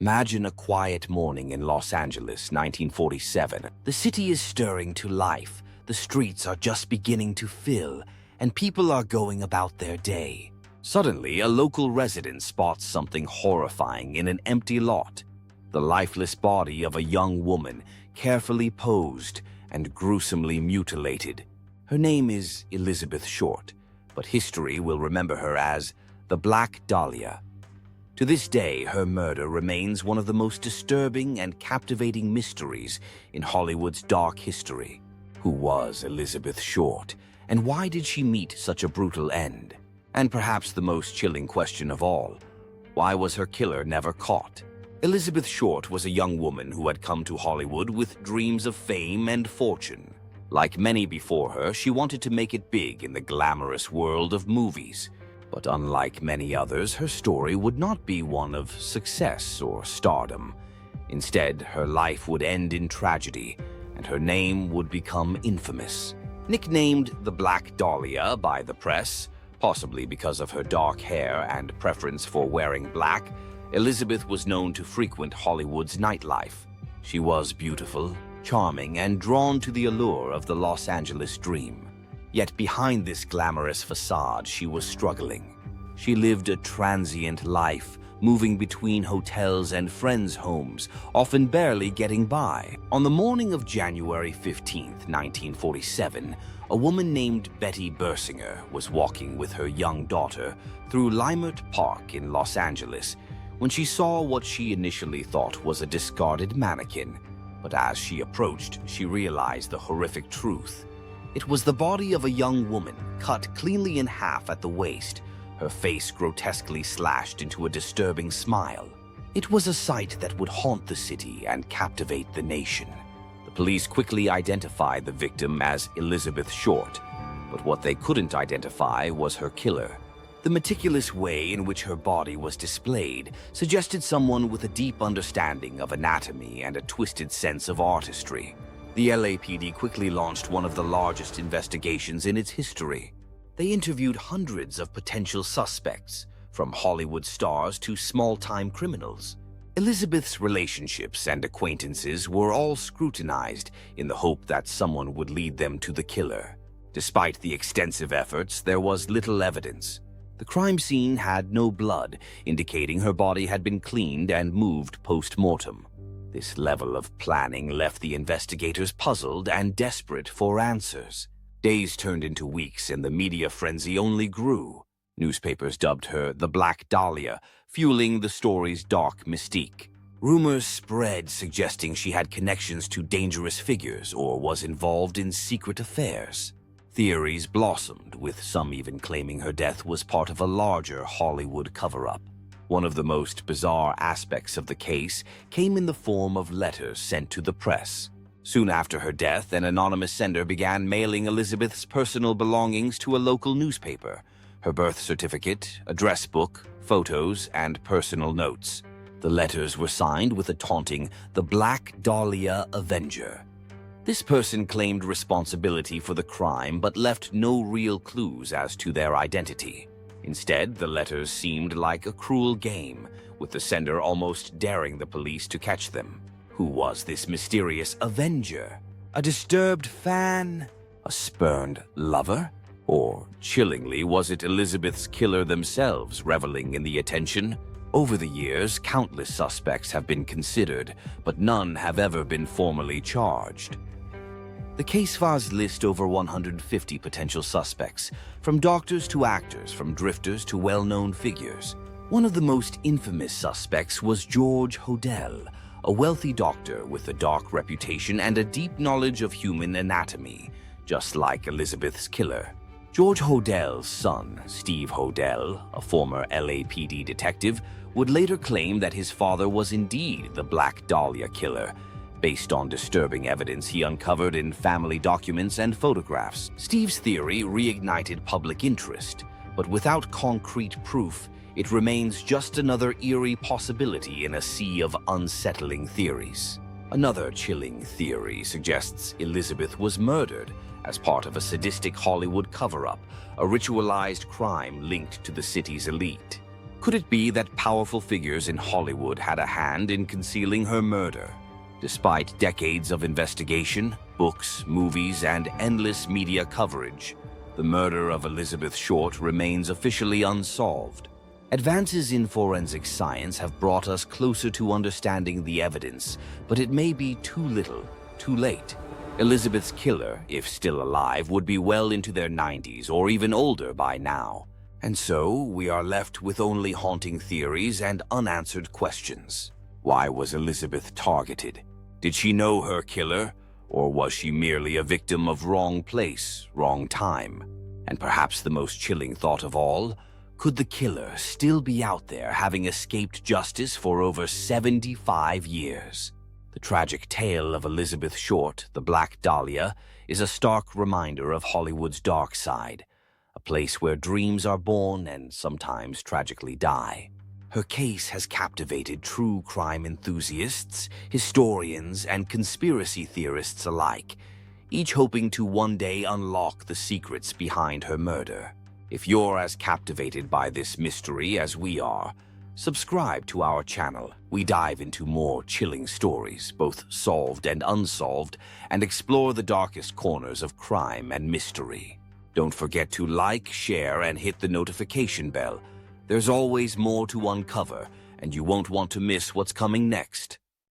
Imagine a quiet morning in Los Angeles, 1947. The city is stirring to life, the streets are just beginning to fill, and people are going about their day. Suddenly, a local resident spots something horrifying in an empty lot. The lifeless body of a young woman, carefully posed and gruesomely mutilated. Her name is Elizabeth Short, but history will remember her as the Black Dahlia. To this day, her murder remains one of the most disturbing and captivating mysteries in Hollywood's dark history. Who was Elizabeth Short, and why did she meet such a brutal end? And perhaps the most chilling question of all, why was her killer never caught? Elizabeth Short was a young woman who had come to Hollywood with dreams of fame and fortune. Like many before her, she wanted to make it big in the glamorous world of movies. But unlike many others, her story would not be one of success or stardom. Instead, her life would end in tragedy, and her name would become infamous. Nicknamed the Black Dahlia by the press, possibly because of her dark hair and preference for wearing black, Elizabeth was known to frequent Hollywood's nightlife. She was beautiful, charming, and drawn to the allure of the Los Angeles dream. Yet behind this glamorous facade, she was struggling. She lived a transient life, moving between hotels and friends' homes, often barely getting by. On the morning of January 15, 1947, a woman named Betty Bersinger was walking with her young daughter through Limert Park in Los Angeles when she saw what she initially thought was a discarded mannequin. But as she approached, she realized the horrific truth. It was the body of a young woman, cut cleanly in half at the waist, her face grotesquely slashed into a disturbing smile. It was a sight that would haunt the city and captivate the nation. The police quickly identified the victim as Elizabeth Short, but what they couldn't identify was her killer. The meticulous way in which her body was displayed suggested someone with a deep understanding of anatomy and a twisted sense of artistry. The LAPD quickly launched one of the largest investigations in its history. They interviewed hundreds of potential suspects, from Hollywood stars to small-time criminals. Elizabeth's relationships and acquaintances were all scrutinized in the hope that someone would lead them to the killer. Despite the extensive efforts, there was little evidence. The crime scene had no blood, indicating her body had been cleaned and moved post-mortem. This level of planning left the investigators puzzled and desperate for answers. Days turned into weeks and the media frenzy only grew. Newspapers dubbed her the Black Dahlia, fueling the story's dark mystique. Rumors spread suggesting she had connections to dangerous figures or was involved in secret affairs. Theories blossomed, with some even claiming her death was part of a larger Hollywood cover-up. One of the most bizarre aspects of the case came in the form of letters sent to the press. Soon after her death, an anonymous sender began mailing Elizabeth's personal belongings to a local newspaper: her birth certificate, address book, photos, and personal notes. The letters were signed with a taunting, "The Black Dahlia Avenger." This person claimed responsibility for the crime but left no real clues as to their identity. Instead, the letters seemed like a cruel game, with the sender almost daring the police to catch them. Who was this mysterious Avenger? A disturbed fan? A spurned lover? Or, chillingly, was it Elizabeth's killer themselves reveling in the attention? Over the years, countless suspects have been considered, but none have ever been formally charged. The case files list over 150 potential suspects, from doctors to actors, from drifters to well-known figures. One of the most infamous suspects was George Hodel, a wealthy doctor with a dark reputation and a deep knowledge of human anatomy, just like Elizabeth's killer. George Hodel's son, Steve Hodel, a former LAPD detective, would later claim that his father was indeed the Black Dahlia killer, based on disturbing evidence he uncovered in family documents and photographs. Steve's theory reignited public interest, but without concrete proof, it remains just another eerie possibility in a sea of unsettling theories. Another chilling theory suggests Elizabeth was murdered as part of a sadistic Hollywood cover-up, a ritualized crime linked to the city's elite. Could it be that powerful figures in Hollywood had a hand in concealing her murder? Despite decades of investigation, books, movies, and endless media coverage, the murder of Elizabeth Short remains officially unsolved. Advances in forensic science have brought us closer to understanding the evidence, but it may be too little, too late. Elizabeth's killer, if still alive, would be well into their 90s or even older by now. And so, we are left with only haunting theories and unanswered questions. Why was Elizabeth targeted? Did she know her killer, or was she merely a victim of wrong place, wrong time? And perhaps the most chilling thought of all, could the killer still be out there, having escaped justice for over 75 years? The tragic tale of Elizabeth Short, the Black Dahlia, is a stark reminder of Hollywood's dark side, a place where dreams are born and sometimes tragically die. Her case has captivated true crime enthusiasts, historians, and conspiracy theorists alike, each hoping to one day unlock the secrets behind her murder. If you're as captivated by this mystery as we are, subscribe to our channel. We dive into more chilling stories, both solved and unsolved, and explore the darkest corners of crime and mystery. Don't forget to like, share, and hit the notification bell. There's always more to uncover, and you won't want to miss what's coming next.